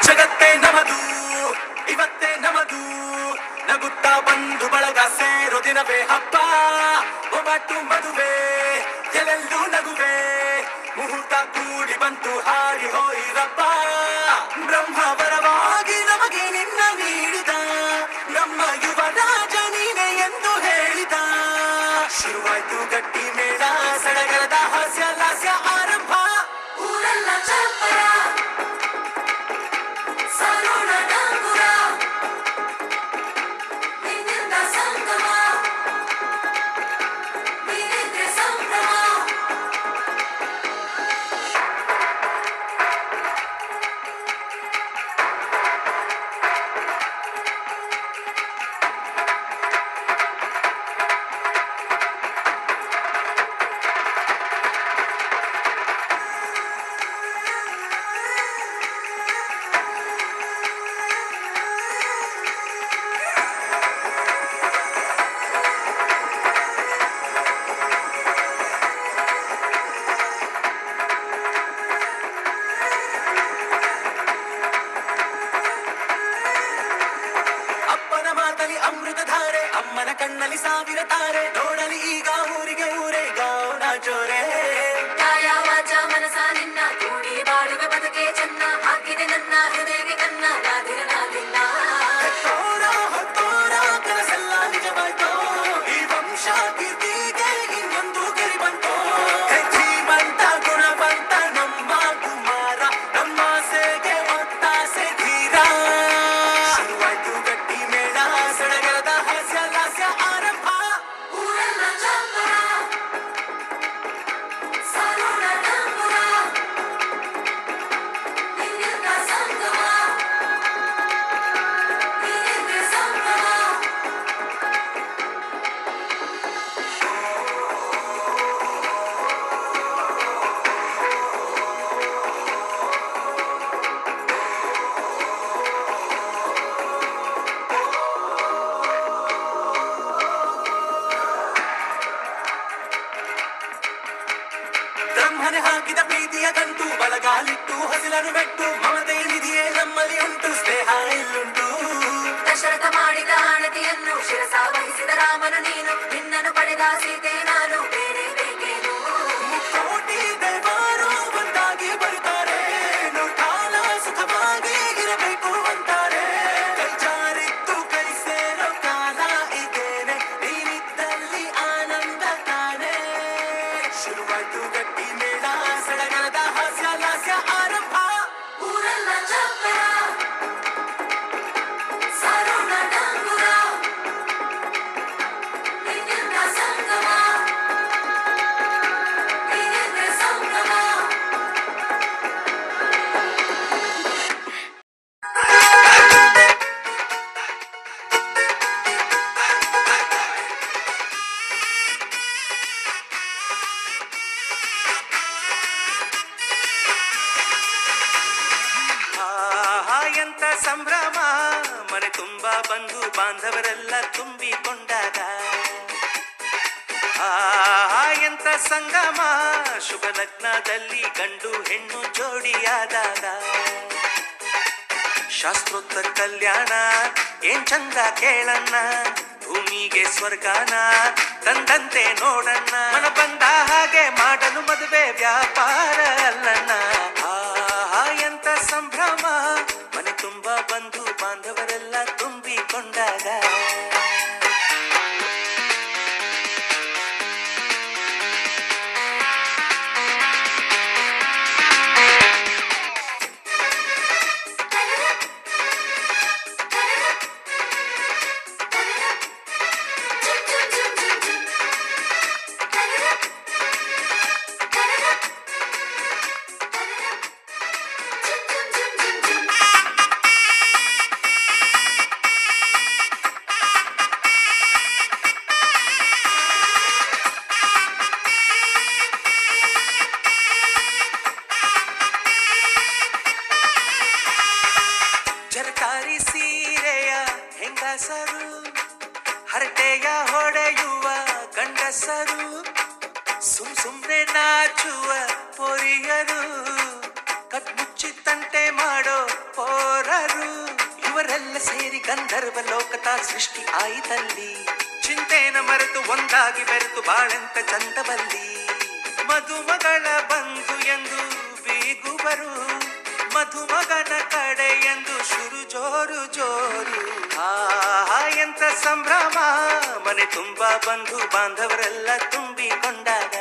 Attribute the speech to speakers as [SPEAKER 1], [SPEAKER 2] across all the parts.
[SPEAKER 1] ಜಗತ್ತೇ ನಮದು ಇವತ್ತೇ ನಮದು ನಗುತ್ತಾ ಬಂದು ಬಳಗ ಸೇರೋ ದಿನವೇ ಹಬ್ಬ ಒಬ್ಬಟ್ಟು ಮದುವೆ ಎಲ್ಲೆಲ್ಲೂ ನಗುವೆ ಮುಹೂರ್ತ ಕೂಡಿ ಬಂತು ಹಾಡಿ ಹೋಯಿರಪ್ಪ ಬ್ರಹ್ಮ ವರವಾಗಿ ನಮಗೆ ನಿನ್ನ ನೀಡಿದ ನಮ್ಮ ಯುವ ರಾಜ ನೀನೆ ಎಂದು ಹೇಳಿದ ಶುರುವಾಯ್ತು ಗಟ್ಟಿ ಮೇಳ ಸಡಗರದ ಹಾಸ್ಯ ಲಾಸ್ಯ ಆರಂಭ ಊರೆಲ್ಲ ಚಪ್ಪರ ಅಮೃತಧಾರೆ ಅಮ್ಮನ ಕಣ್ಣಲ್ಲಿ ಸಾವಿರ ತಾರೆ ನೋಡಲಿ ಈಗ ಊರಿಗೆ ಊರೇ ಗೌಡ ಜೋರೆ ಕಾಯ ವಾಚ ಮನಸ ನಿನ್ನ ಕೂಡಿ ಬಾಳುವೆ ಬದುಕೆ ಚೆನ್ನ ಹಾಕಿದೆ ನನ್ನ ಹೃದಯಕ್ಕೆ ಕನ್ನ ನಾದಿರನಾದಿಲ್ಲ ಹೊತ್ತೋರ ಕನಸೆಲ್ಲ ನಿಜವಾಯ್ತೋ ಈ ವಂಶ ಕೀರ್ತಿಗೆ ಇನ್ನೊಂದು ಗೆರಿ ಬಂತೋ ಶ್ರೀಮಂತ ಗುಣವಂತ ನಮ್ಮ ಕುಮಾರ ನಮ್ಮ ಸೇಗೆ ಒತ್ತಾಸೆ ಧೀರ ಶುರುವಾಯ್ತು ಗಟ್ಟಿ ಮೇಳ ಸಡಗರದ ಹಾಸ್ಯ ಲಾಸ್ಯ ಆರಂಭ ಊರೆಲ್ಲ ಚಪ್ಪರ ಸಾರೋಣ ಡಂಗುರ ನಿನ್ನಿಂದ ಸಂಗಮ ನೀನಿದ್ರೆ ಸಂಭ್ರಮ ಬ್ರಹ್ಮನೆ ಹಾಕಿದ ಪ್ರೀತಿಯ ಗಂಟು ಬಲಗಾಲಿಟ್ಟು ಹಸಿಲನ್ನು ಬೆಟ್ಟು ಮಮತೆ ನಿಧಿಯೇ ನಮ್ಮಲ್ಲಿ ಉಂಟು ಸ್ನೇಹ ಇಲ್ಲುಂಟು ದಶರಥ ಮಾಡಿದ ಆಣತಿಯನ್ನು ಶಿರಸ ವಹಿಸಿದ ರಾಮನು ನೀನು ನಿನ್ನನ್ನು ಪಡೆದ ಸೀತೆ ನಾನು ಬೇರೆ ಬೇಕೇನು ಕೋಟಿ ದೇವರು ಒಂದಾಗಿ ಬರುತ್ತಾರೆ ಕಾಲ ಸುಖವಾಗಿ ಇರಬೇಕು ಅಂತಾರೆ ಕೈ ಜಾರಿತ್ತು ಕೈ ಸೇರೋ ಕಾಲ ಇದೇನೆ ನೀನಿದ್ದಲ್ಲಿ ಆನಂದ ತಾನೇ ಶುರುವಾಯ್ತು ಗಟ್ಟಿ ಮೇಳ ಸಡಗರದ ಹಾಸ್ಯ ಲಾಸ್ಯ ಆರಂಭ ಊರೆಲ್ಲ ಚಪ್ಪರ ಸಾರೋಣ ಡಂಗುರ ನಿನ್ನಿಂದ ಸಂಗಮ ನೀನಿದ್ರೆ ಸಂಭ್ರಮ ಎಂತ ಸಂಭ್ರಮ ಮನೆ ತುಂಬಾ ಬಂಧು ಬಾಂಧವರೆಲ್ಲ ತುಂಬಿಕೊಂಡಾಗ ಎಂತ ಸಂಗಮ ಶುಭ ಲಗ್ನದಲ್ಲಿ ಗಂಡು ಹೆಣ್ಣು ಜೋಡಿಯಾದಾಗ ಶಾಸ್ತ್ರೋತ್ತರ ಕಲ್ಯಾಣ ಏನ್ ಚಂದ ಕೇಳಣ್ಣ ಭೂಮಿಗೆ ಸ್ವರ್ಗಾನ ತಂದಂತೆ ನೋಡಣ್ಣ ಮನ ಬಂದ ಹಾಗೆ ಮಾಡಲು ಮದುವೆ ವ್ಯಾಪಾರ ಅಲ್ಲಣ್ಣ ಎಂತ ಸಂಭ್ರಮ ಮನೆ ತುಂಬಾ ಬಂಧು ಬಾಂಧವರೆಲ್ಲ ತುಂಬಿಕೊಂಡಾಗ ಹರಟೆಯ ಹೊಡೆಯುವ ಗಂಡಸರು, ಸುಮ್ನೆ ನಾಚುವ ಪೊರಿಯರು, ಕಟ್ಮುಚ್ಚಿ ತಂಟೆ ಮಾಡೋ ಪೋರರು, ಇವರೆಲ್ಲ ಸೇರಿ ಗಂಧರ್ವ ಲೋಕದ ಸೃಷ್ಟಿ ಆಯಿತಲ್ಲಿ. ಚಿಂತೆನ ಮರೆತು ಒಂದಾಗಿ ಬೆರೆತು ಬಾಳೆಂತ ಚಂದವಲ್ಲಿ. ಮಧುಮಗಳ ಬಂಧು ಎಂದು ಬೀಗುವರು, ಮಧುಮಗನ ಕಡೆ ಎಂದು ಶುರು ಜೋರು ಜೋರು. ಎಂತ ಸಂಭ್ರಮ, ಮನೆ ತುಂಬಾ ಬಂಧು ಬಾಂಧವರೆಲ್ಲ ತುಂಬಿಕೊಂಡಾಗ.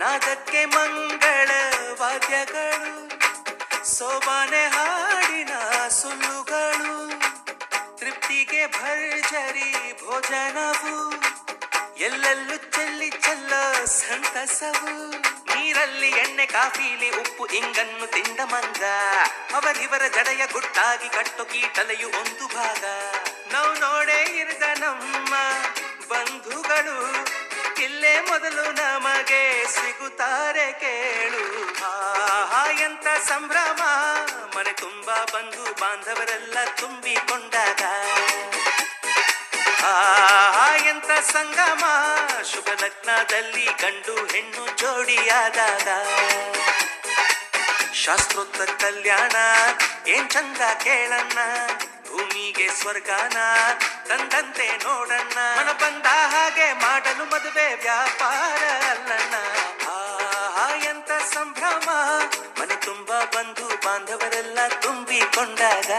[SPEAKER 1] ನಾದಕ್ಕೆ ಮಂಗಳ ವಾದ್ಯಗಳು, ಸೋಬಾನೆ ಹಾಡಿನ ಸುಳ್ಳುಗಳು, ತೃಪ್ತಿಗೆ ಭರ್ಜರಿ ಭೋಜನವು, ಎಲ್ಲೆಲ್ಲೂ ಚೆಲ್ಲಿ ಚೆಲ್ಲ ಸಂತಸವು. ನೀರಲ್ಲಿ ಎಣ್ಣೆ ಕಾಫಿಲಿ ಉಪ್ಪು ಇಂಗನ್ನು ತಿಂದ ಮಂಗ, ಅವರಿವರ ಜಡೆಯ ಗುಟ್ಟಾಗಿ ಕಟ್ಟು ಕೀಟಲೆಯು ಒಂದು ಭಾಗ. ನಾವು ನೋಡೇ ಇರದ ನಮ್ಮ ಬಂಧುಗಳು, ಇಲ್ಲೇ ಮೊದಲು ನಮಗೆ ಸಿಗುತ್ತಾರೆ ಕೇಳು. ಎಂತ ಸಂಭ್ರಮ, ಮನೆ ತುಂಬಾ ಬಂಧು ಬಾಂಧವರೆಲ್ಲ ತುಂಬಿಕೊಂಡಾಗ. ಎಂತ ಸಂಗಮ, ಶುಭ ಲಗ್ನದಲ್ಲಿ ಗಂಡು ಹೆಣ್ಣು ಜೋಡಿಯಾದಾಗ. ಶಾಸ್ತ್ರೋಕ್ತ ಕಲ್ಯಾಣ ಏನ್ ಚಂದ ಕೇಳಣ್ಣ, ಭೂಮಿಗೆ ಸ್ವರ್ಗಾನ ತಂದಂತೆ ನೋಡಣ್ಣ. ಮನ ಬಂದ ಹಾಗೆ ಮಾಡಲು ಮದುವೆ ವ್ಯಾಪಾರ ಅಲ್ಲಣ್ಣ. ಎಂತ ಸಂಭ್ರಮ, ಮನೆ ತುಂಬಾ ಬಂಧು ಬಾಂಧವರೆಲ್ಲ ತುಂಬಿಕೊಂಡಾಗ.